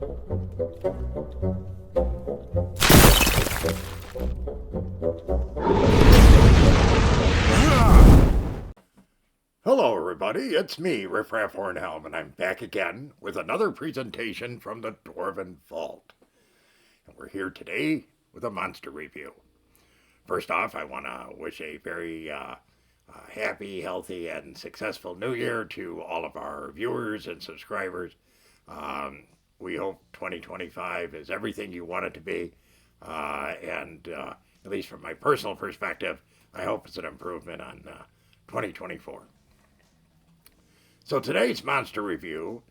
Hello everybody, it's me, Riffraff Hornhelm, and I'm back again with another presentation from the Dwarven Vault. And we're here today with a monster review. First off, I want to wish a very happy, healthy, and successful new year to all of our viewers and subscribers. We hope 2025 is everything you want it to be, and at least from my personal perspective, I hope it's an improvement on 2024. So today's monster review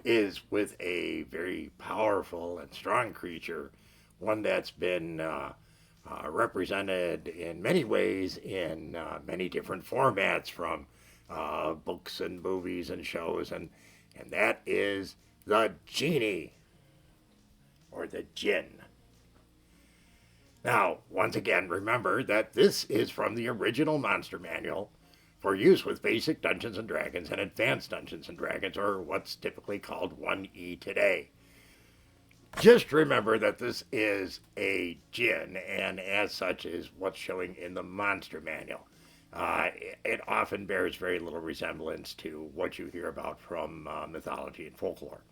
is with a very powerful and strong creature, one that's been represented in many ways in many different formats, from books and movies and shows, and that is the genie, or the djinn. Now, once again, remember that this is from the original Monster Manual for use with basic Dungeons & Dragons and advanced Dungeons & Dragons, or what's typically called 1E today. Just remember that this is a djinn, and as such is what's showing in the Monster Manual. It often bears very little resemblance to what you hear about from mythology and folklore.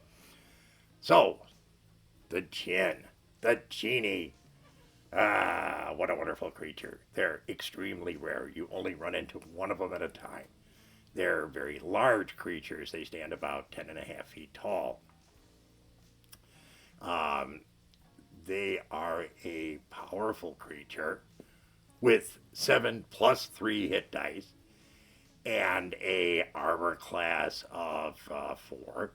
So, the djinn, the genie. What a wonderful creature. They're extremely rare. You only run into one of them at a time. They're very large creatures. They stand about 10.5 feet tall. They are a powerful creature with 7+3 hit dice and a armor class of 4.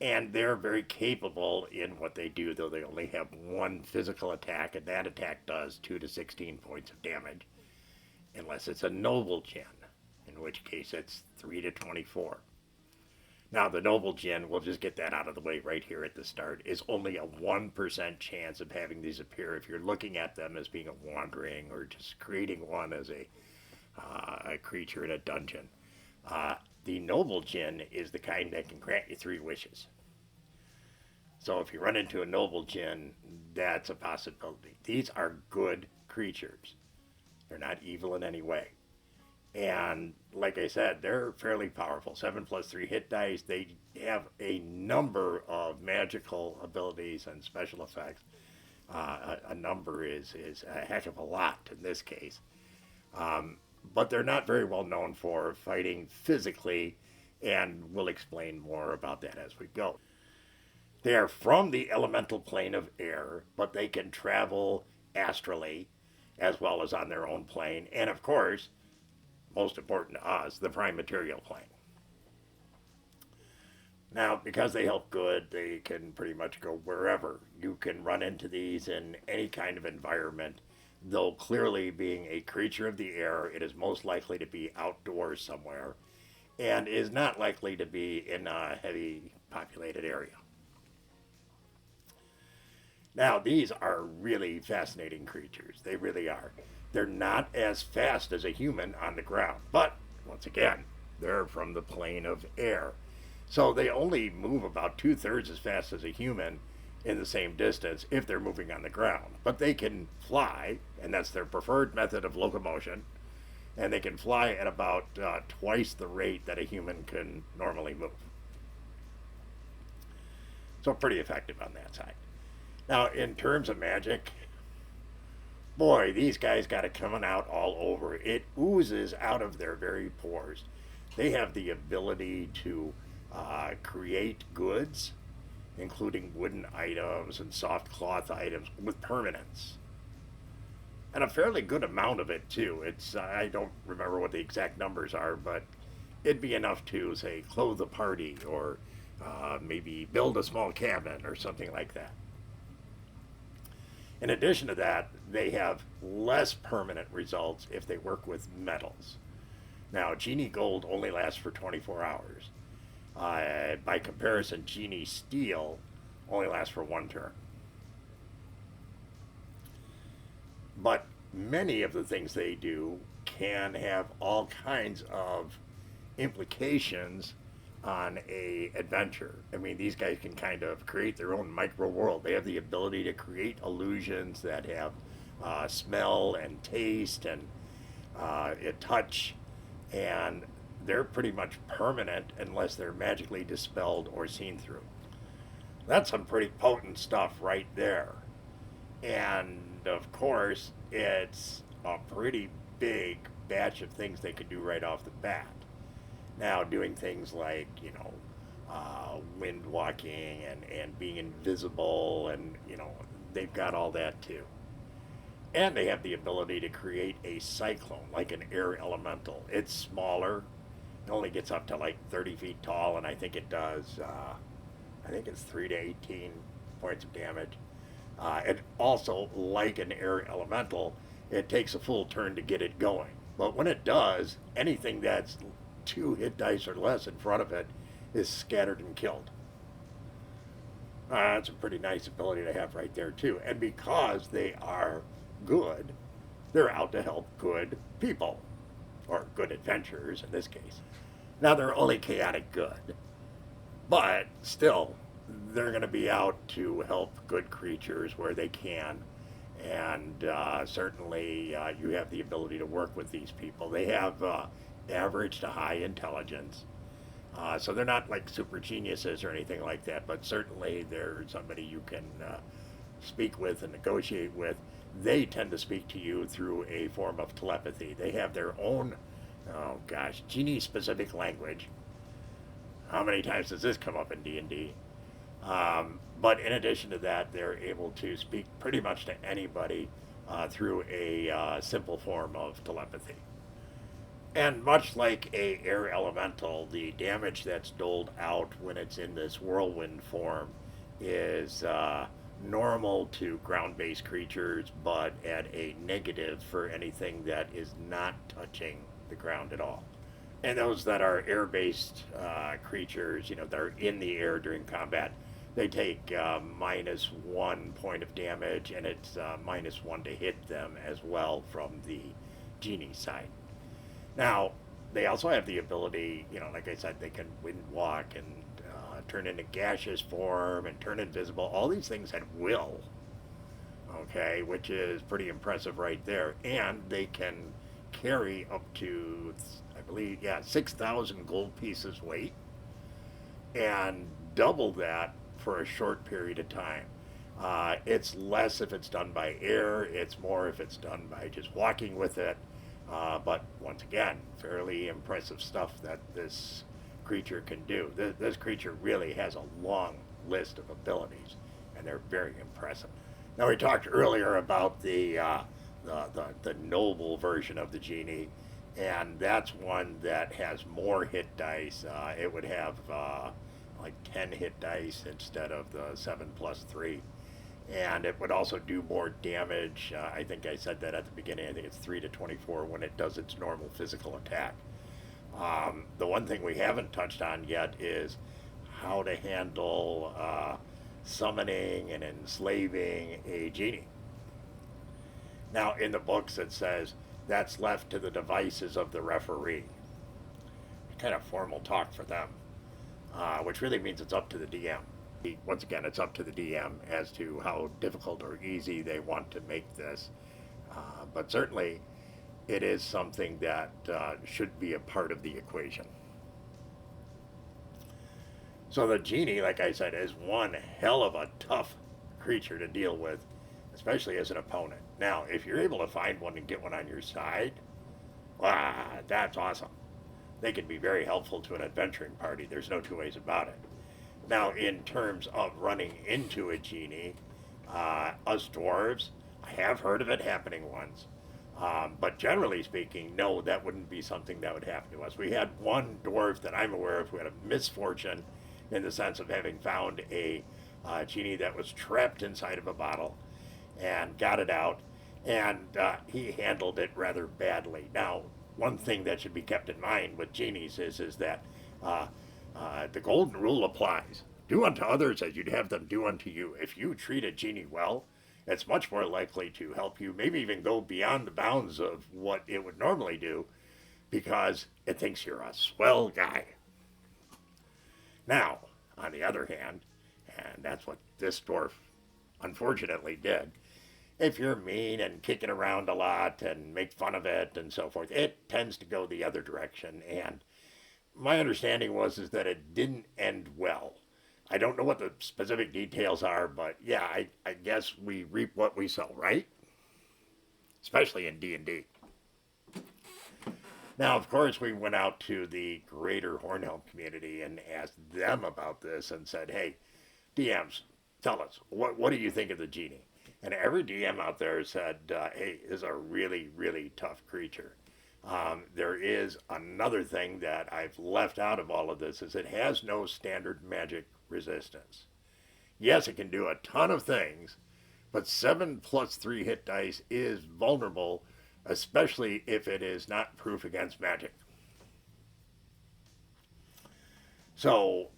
And they're very capable in what they do, though they only have one physical attack, and that attack does 2 to 16 points of damage, unless it's a noble djinn, in which case it's 3 to 24. Now, the noble djinn, we'll just get that out of the way right here at the start, is only a 1% chance of having these appear if you're looking at them as being a wandering, or just creating one as a creature in a dungeon. The noble djinn is the kind that can grant you 3 wishes. So if you run into a noble djinn, that's a possibility. These are good creatures. They're not evil in any way. And like I said, they're fairly powerful. 7+3 hit dice. They have a number of magical abilities and special effects. A number is a heck of a lot in this case. But they're not very well known for fighting physically, and we'll explain more about that as we go. They are from the elemental plane of air, but they can travel astrally as well as on their own plane, and of course, most important to us, the prime material plane. Now, because they help good, they can pretty much go wherever. You can run into these in any kind of environment. Though clearly being a creature of the air, it is most likely to be outdoors somewhere, and is not likely to be in a heavy populated area. Now, these are really fascinating creatures. They really are. They're not as fast as a human on the ground, but once again, they're from the plane of air. So they only move about 2/3 as fast as a human in the same distance if they're moving on the ground. But they can fly, and that's their preferred method of locomotion, and they can fly at about twice the rate that a human can normally move. So pretty effective on that side. Now, in terms of magic, boy, these guys got it coming out all over. It oozes out of their very pores. They have the ability to create goods, including wooden items and soft cloth items, with permanence. And a fairly good amount of it, too. I don't remember what the exact numbers are, but it'd be enough to, say, clothe a party, or maybe build a small cabin or something like that. In addition to that, they have less permanent results if they work with metals. Now, Genie Gold only lasts for 24 hours. By comparison, Genie Steel only lasts for 1 turn. But many of the things they do can have all kinds of implications on a adventure. I mean, these guys can kind of create their own micro world. They have the ability to create illusions that have smell and taste and touch, and they're pretty much permanent unless they're magically dispelled or seen through. That's some pretty potent stuff right there. And of course, it's a pretty big batch of things they could do right off the bat. Now, doing things like, wind walking and being invisible, and, they've got all that too. And they have the ability to create a cyclone, like an air elemental. It's smaller. It only gets up to like 30 feet tall, and I think it does, I think it's 3 to 18 points of damage. And also, like an air elemental, it takes a full turn to get it going. But when it does, anything that's 2 hit dice or less in front of it is scattered and killed. That's a pretty nice ability to have right there, too. And because they are good, they're out to help good people, or good adventurers in this case. Now, they're only chaotic good, but still, they're going to be out to help good creatures where they can. And certainly, you have the ability to work with these people. They have average to high intelligence. So they're not like super geniuses or anything like that, but certainly they're somebody you can speak with and negotiate with. They tend to speak to you through a form of telepathy. They have their own, genie-specific language. How many times does this come up in D&D? But in addition to that, they're able to speak pretty much to anybody through a simple form of telepathy. And much like a air elemental, the damage that's doled out when it's in this whirlwind form is normal to ground-based creatures, but at a negative for anything that is not touching the ground at all. And those that are air-based creatures, that are in the air during combat, they take -1 point of damage, and it's -1 to hit them as well from the genie side. Now, they also have the ability, like I said, they can wind walk and turn into gaseous form and turn invisible. All these things at will, okay, which is pretty impressive right there. And they can carry up to, I believe, 6,000 gold pieces weight, and double that for a short period of time. It's less if it's done by air, it's more if it's done by just walking with it. But once again, fairly impressive stuff that this creature can do. This creature really has a long list of abilities, and they're very impressive. Now, we talked earlier about the noble version of the genie, and that's one that has more hit dice. It would have like 10 hit dice instead of the 7 plus 3. And it would also do more damage. I think I said that at the beginning. I think it's 3 to 24 when it does its normal physical attack. The one thing we haven't touched on yet is how to handle summoning and enslaving a genie. Now, in the books it says that's left to the devices of the referee. Kind of formal talk for them, which really means it's up to the DM. Once again, it's up to the DM as to how difficult or easy they want to make this. But certainly, it is something that should be a part of the equation. So the genie, like I said, is one hell of a tough creature to deal with, especially as an opponent. Now, if you're able to find one and get one on your side, that's awesome. They can be very helpful to an adventuring party. There's no two ways about it. Now, in terms of running into a genie, us dwarves, I have heard of it happening once. But generally speaking, no, that wouldn't be something that would happen to us. We had one dwarf that I'm aware of who had a misfortune in the sense of having found a genie that was trapped inside of a bottle and got it out, and he handled it rather badly. Now, one thing that should be kept in mind with genies is that the golden rule applies. Do unto others as you'd have them do unto you. If you treat a genie well, it's much more likely to help you, maybe even go beyond the bounds of what it would normally do, because it thinks you're a swell guy. Now, on the other hand, and that's what this dwarf unfortunately did, if you're mean and kick it around a lot and make fun of it and so forth, it tends to go the other direction. And my understanding was is that it didn't end well. I don't know what the specific details are, but yeah, I guess we reap what we sow, right? Especially in D&D. Now, of course, we went out to the greater Hornhelm community and asked them about this and said, hey, DMs, tell us, what do you think of the genie? And every DM out there said, hey, this is a really, really tough creature. There is another thing that I've left out of all of this is it has no standard magic resistance. Yes, it can do a ton of things, but 7+3 hit dice is vulnerable, especially if it is not proof against magic. So,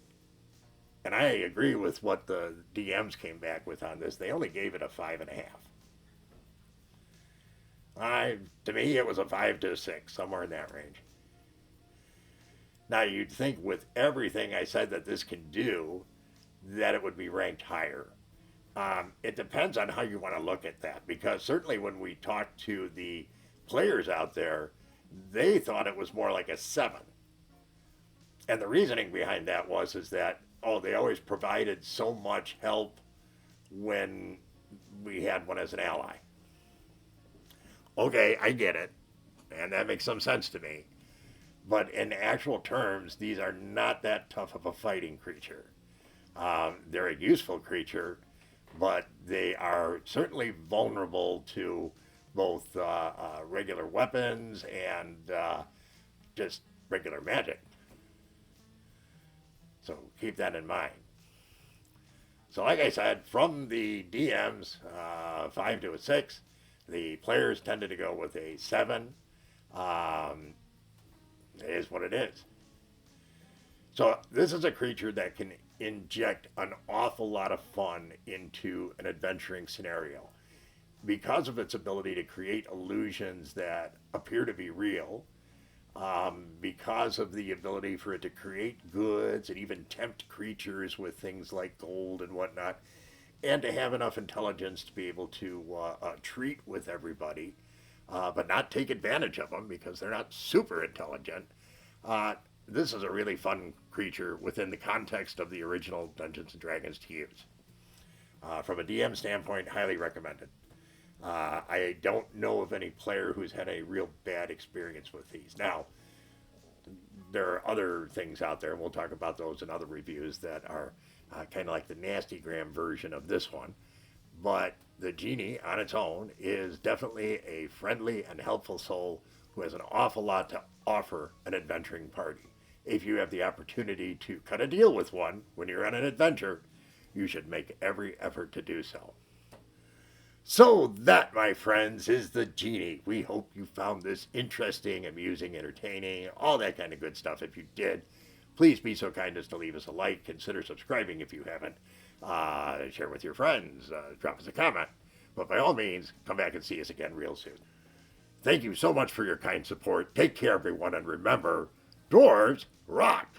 and I agree with what the DMs came back with on this. They only gave it a 5.5. To me, it was a 5 to a 6, somewhere in that range. Now, you'd think with everything I said that this can do, that it would be ranked higher. It depends on how you want to look at that, because certainly when we talked to the players out there, they thought it was more like a 7. And the reasoning behind that was is that, they always provided so much help when we had one as an ally. Okay, I get it, and that makes some sense to me. But in actual terms, these are not that tough of a fighting creature. They're a useful creature, but they are certainly vulnerable to both regular weapons and just regular magic. So keep that in mind. So like I said, from the DMs, 5 to a 6, the players tended to go with a 7. It is what it is. So this is a creature that can inject an awful lot of fun into an adventuring scenario. Because of its ability to create illusions that appear to be real, because of the ability for it to create goods and even tempt creatures with things like gold and whatnot, and to have enough intelligence to be able to treat with everybody, but not take advantage of them because they're not super intelligent. This is a really fun creature within the context of the original Dungeons & Dragons to use. From a DM standpoint, highly recommended. I don't know of any player who's had a real bad experience with these. Now, there are other things out there, and we'll talk about those in other reviews that are kind of like the Nasty Gram version of this one. But the genie on its own is definitely a friendly and helpful soul who has an awful lot to offer an adventuring party. If you have the opportunity to cut a deal with one when you're on an adventure, you should make every effort to do so. So that, my friends, is the genie. We hope you found this interesting, amusing, entertaining, all that kind of good stuff. If you did, please be so kind as to leave us a like. Consider subscribing if you haven't. Share with your friends. Drop us a comment. But by all means, come back and see us again real soon. Thank you so much for your kind support. Take care, everyone, and remember, dwarves rock!